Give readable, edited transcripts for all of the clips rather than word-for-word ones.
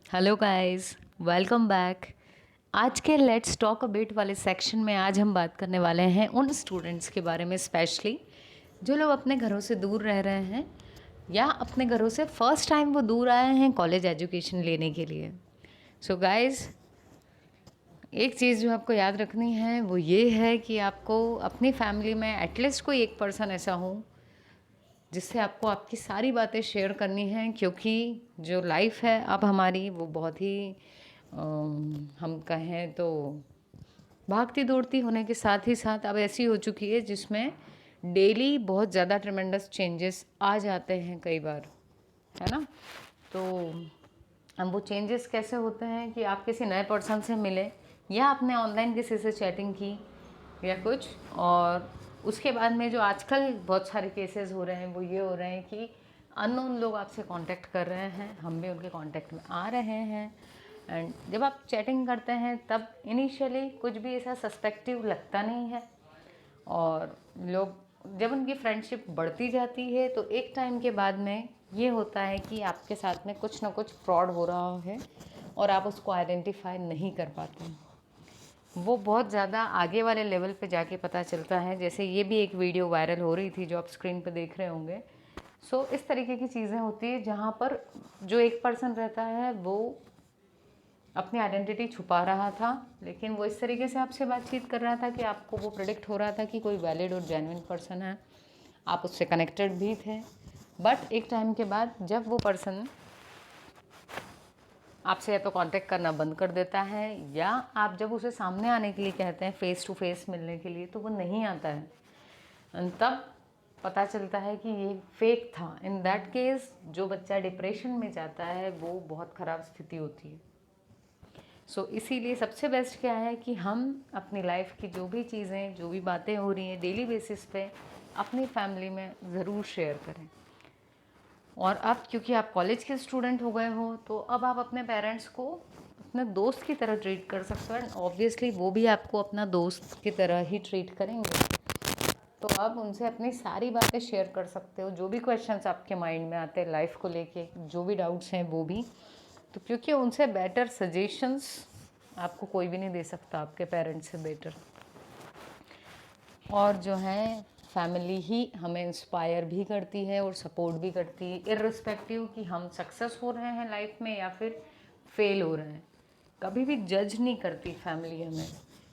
Hello guys, welcome back. आज के let's talk a bit वाले सेक्शन में आज हम बात करने वाले हैं उन स्टूडेंट्स के बारे में, स्पेशली जो लोग अपने घरों से दूर रह रहे हैं या अपने घरों से फर्स्ट टाइम वो दूर आए हैं कॉलेज एजुकेशन लेने के लिए। सो गाइस, एक चीज़ जो आपको याद रखनी है वो ये है कि आपको अपनी फैमिली में एटलीस्ट कोई एक पर्सन ऐसा हो जिससे आपको आपकी सारी बातें शेयर करनी हैं, क्योंकि जो लाइफ है अब हमारी वो बहुत ही हम कहें तो भागती दौड़ती होने के साथ ही साथ अब ऐसी हो चुकी है जिसमें डेली बहुत ज़्यादा ट्रेमेंडस चेंजेस आ जाते हैं कई बार, है ना। तो अब वो चेंजेस कैसे होते हैं कि आप किसी नए पर्सन से मिले या आपने ऑनलाइन किसी से चैटिंग की या कुछ, और उसके बाद में जो आजकल बहुत सारे केसेस हो रहे हैं वो ये हो रहे हैं कि अननोन लोग आपसे कांटेक्ट कर रहे हैं, हम भी उनके कांटेक्ट में आ रहे हैं। एंड जब आप चैटिंग करते हैं तब इनिशियली कुछ भी ऐसा सस्पेक्टिव लगता नहीं है, और लोग जब उनकी फ्रेंडशिप बढ़ती जाती है तो एक टाइम के बाद में ये होता है कि आपके साथ में कुछ ना कुछ फ्रॉड हो रहा है और आप उसको आइडेंटिफाई नहीं कर पाते हैं। वो बहुत ज़्यादा आगे वाले लेवल पे जाके पता चलता है। जैसे ये भी एक वीडियो वायरल हो रही थी जो आप स्क्रीन पे देख रहे होंगे। सो इस तरीके की चीज़ें होती है जहाँ पर जो एक पर्सन रहता है वो अपनी आइडेंटिटी छुपा रहा था, लेकिन वो इस तरीके से आपसे बातचीत कर रहा था कि आपको वो प्रेडिक्ट हो रहा था कि कोई वैलिड और जेन्युइन पर्सन है, आप उससे कनेक्टेड भी थे। बट एक टाइम के बाद जब वो पर्सन आपसे या तो कांटेक्ट करना बंद कर देता है या आप जब उसे सामने आने के लिए कहते हैं फेस टू फेस मिलने के लिए तो वो नहीं आता है, तब पता चलता है कि ये फेक था। इन दैट केस जो बच्चा डिप्रेशन में जाता है वो बहुत ख़राब स्थिति होती है। सो इसीलिए सबसे बेस्ट क्या है कि हम अपनी लाइफ की जो भी चीज़ें, जो भी बातें हो रही हैं डेली बेसिस पे अपनी फैमिली में ज़रूर शेयर करें। और अब क्योंकि आप कॉलेज के स्टूडेंट हो गए हो तो अब आप अपने पेरेंट्स को अपने दोस्त की तरह ट्रीट कर सकते हो, एंड ऑब्वियसली वो भी आपको अपना दोस्त की तरह ही ट्रीट करेंगे। तो आप उनसे अपनी सारी बातें शेयर कर सकते हो, जो भी क्वेश्चंस आपके माइंड में आते हैं लाइफ को लेके, जो भी डाउट्स हैं वो भी। तो क्योंकि उनसे बेटर सजेशंस आपको कोई भी नहीं दे सकता, आपके पेरेंट्स से बेटर। और जो है फैमिली ही हमें इंस्पायर भी करती है और सपोर्ट भी करती है, इर्रिस्पेक्टिव कि हम सक्सेस हो रहे हैं लाइफ में या फिर फेल हो रहे हैं। कभी भी जज नहीं करती फैमिली हमें।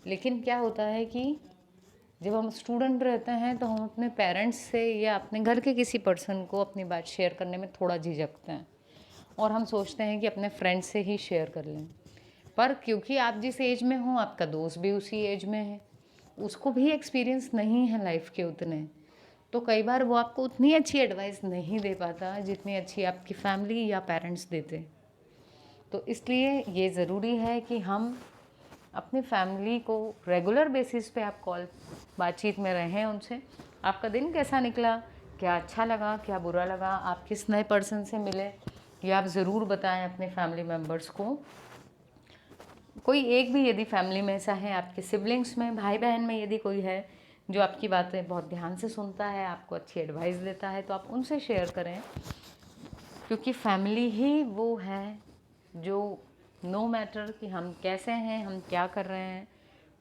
लेकिन क्या होता है कि जब हम स्टूडेंट रहते हैं तो हम अपने पेरेंट्स से या अपने घर के किसी पर्सन को अपनी बात शेयर करने में थोड़ा झिझकते हैं, और हम सोचते हैं कि अपने फ्रेंड से ही शेयर कर लें। पर क्योंकि आप जिस एज में हो आपका दोस्त भी उसी एज में है, उसको भी एक्सपीरियंस नहीं है लाइफ के उतने, तो कई बार वो आपको उतनी अच्छी एडवाइस नहीं दे पाता जितनी अच्छी आपकी फैमिली या पेरेंट्स देते। तो इसलिए ये ज़रूरी है कि हम अपनी फैमिली को रेगुलर बेसिस पे आप कॉल बातचीत में रहें उनसे। आपका दिन कैसा निकला, क्या अच्छा लगा, क्या बुरा लगा, आप किस नए पर्सन से मिले, ये आप ज़रूर बताएं अपने फैमिली मेम्बर्स को। कोई एक भी यदि फैमिली में ऐसा है, आपके सिबलिंग्स में, भाई बहन में यदि कोई है जो आपकी बातें बहुत ध्यान से सुनता है, आपको अच्छी एडवाइस देता है, तो आप उनसे शेयर करें। क्योंकि फैमिली ही वो है जो नो मैटर कि हम कैसे हैं, हम क्या कर रहे हैं,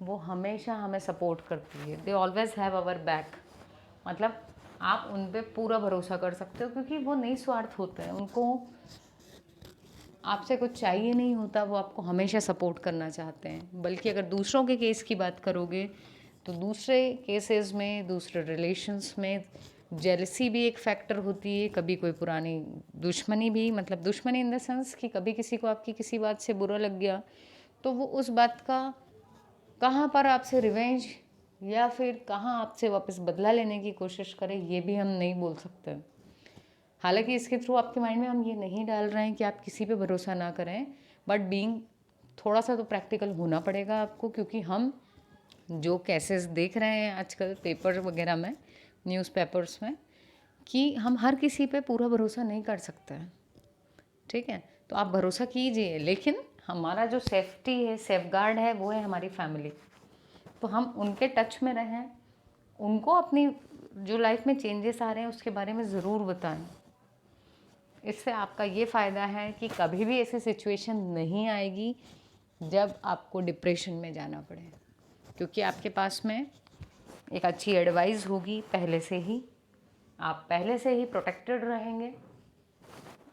वो हमेशा हमें सपोर्ट करती है। They always have our back. मतलब आप उन पर पूरा भरोसा कर सकते हो क्योंकि वो निस्वार्थ होते हैं, उनको आपसे कुछ चाहिए नहीं होता, वो आपको हमेशा सपोर्ट करना चाहते हैं। बल्कि अगर दूसरों के केस की बात करोगे तो दूसरे केसेस में, दूसरे रिलेशंस में जेलसी भी एक फैक्टर होती है। कभी कोई पुरानी दुश्मनी भी, मतलब दुश्मनी इन द सेंस कि कभी किसी को आपकी किसी बात से बुरा लग गया तो वो उस बात का कहाँ पर आपसे रिवेंज या फिर कहाँ आपसे वापस बदला लेने की कोशिश करे, ये भी हम नहीं बोल सकते। हालांकि इसके थ्रू आपके माइंड में हम ये नहीं डाल रहे हैं कि आप किसी पे भरोसा ना करें, बट बीइंग थोड़ा सा तो प्रैक्टिकल होना पड़ेगा आपको, क्योंकि हम जो केसेस देख रहे हैं आजकल पेपर वगैरह में, न्यूज़पेपर्स में, कि हम हर किसी पे पूरा भरोसा नहीं कर सकते हैं। ठीक है, तो आप भरोसा कीजिए, लेकिन हमारा जो सेफ्टी है, सेफ गार्ड है, वो है हमारी फैमिली। तो हम उनके टच में रहें, उनको अपनी जो लाइफ में चेंजेस आ रहे हैं उसके बारे में ज़रूर बताएं। इससे आपका ये फ़ायदा है कि कभी भी ऐसी सिचुएशन नहीं आएगी जब आपको डिप्रेशन में जाना पड़े, क्योंकि आपके पास में एक अच्छी एडवाइस होगी पहले से ही, आप पहले से ही प्रोटेक्टेड रहेंगे।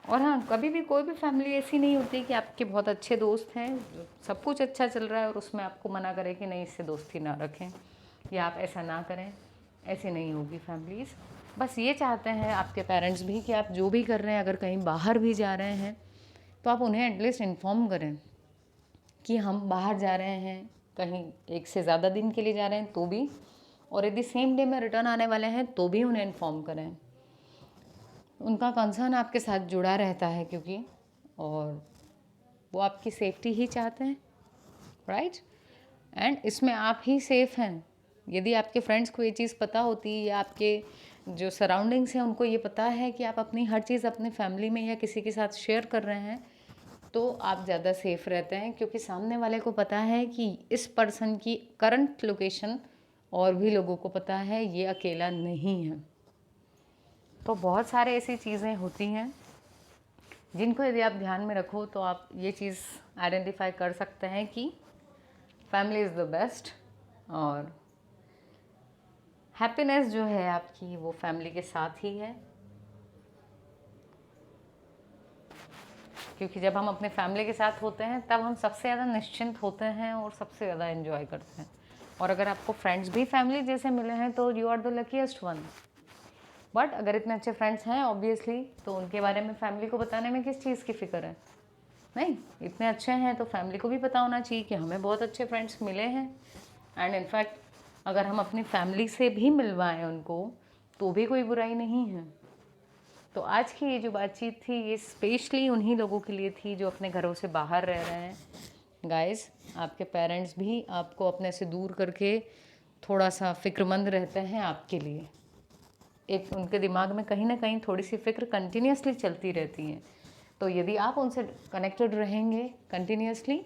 और हाँ, कभी भी कोई भी फैमिली ऐसी नहीं होती कि आपके बहुत अच्छे दोस्त हैं, सब कुछ अच्छा चल रहा है और उसमें आपको मना करे कि नहीं इससे दोस्ती ना रखें या आप ऐसा ना करें। ऐसे नहीं होगी फैमिलीज़। बस ये चाहते हैं आपके पेरेंट्स भी कि आप जो भी कर रहे हैं, अगर कहीं बाहर भी जा रहे हैं तो आप उन्हें एटलीस्ट इन्फॉर्म करें कि हम बाहर जा रहे हैं, कहीं 1 से ज़्यादा दिन के लिए जा रहे हैं तो भी, और यदि सेम डे में रिटर्न आने वाले हैं तो भी उन्हें इन्फॉर्म करें। उनका कंसर्न आपके साथ जुड़ा रहता है क्योंकि, और वो आपकी सेफ्टी ही चाहते हैं, राइट। एंड इसमें आप ही सेफ हैं। यदि आपके फ्रेंड्स को ये चीज़ पता होती या आपके जो सराउंडिंग्स हैं उनको ये पता है कि आप अपनी हर चीज़ अपने फैमिली में या किसी के साथ शेयर कर रहे हैं, तो आप ज़्यादा सेफ रहते हैं, क्योंकि सामने वाले को पता है कि इस पर्सन की करंट लोकेशन और भी लोगों को पता है, ये अकेला नहीं है। तो बहुत सारे ऐसी चीज़ें होती हैं जिनको यदि आप ध्यान में रखो तो आप ये चीज़ आइडेंटिफाई कर सकते हैं कि फैमिली इज़ द बेस्ट, और हैप्पीनेस जो है आपकी वो फैमिली के साथ ही है। क्योंकि जब हम अपने फैमिली के साथ होते हैं तब हम सबसे ज़्यादा निश्चिंत होते हैं और सबसे ज़्यादा एंजॉय करते हैं। और अगर आपको फ्रेंड्स भी फैमिली जैसे मिले हैं तो you are the luckiest one. But अगर इतने अच्छे फ्रेंड्स हैं ऑब्वियसली, तो उनके बारे में फैमिली को बताने में किस चीज़ की फ़िक्र है। नहीं, इतने अच्छे हैं तो फैमिली को भी पता होना चाहिए कि हमें बहुत अच्छे फ्रेंड्स मिले हैं। एंड इनफैक्ट अगर हम अपनी फैमिली से भी मिलवाएं उनको तो भी कोई बुराई नहीं है। तो आज की ये जो बातचीत थी ये स्पेशली उन्हीं लोगों के लिए थी जो अपने घरों से बाहर रह रहे हैं। गाइस, आपके पेरेंट्स भी आपको अपने से दूर करके थोड़ा सा फ़िक्रमंद रहते हैं आपके लिए। एक उनके दिमाग में कहीं ना कहीं थोड़ी सी फ़िक्र कंटिन्यूसली चलती रहती है। तो यदि आप उनसे कनेक्टेड रहेंगे कंटिन्यूसली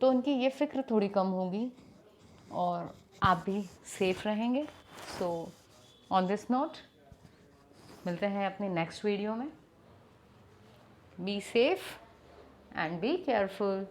तो उनकी ये फ़िक्र थोड़ी कम होगी और आप भी सेफ़ रहेंगे। सो ऑन दिस नोट मिलते हैं अपने नेक्स्ट वीडियो में। Be safe and be careful.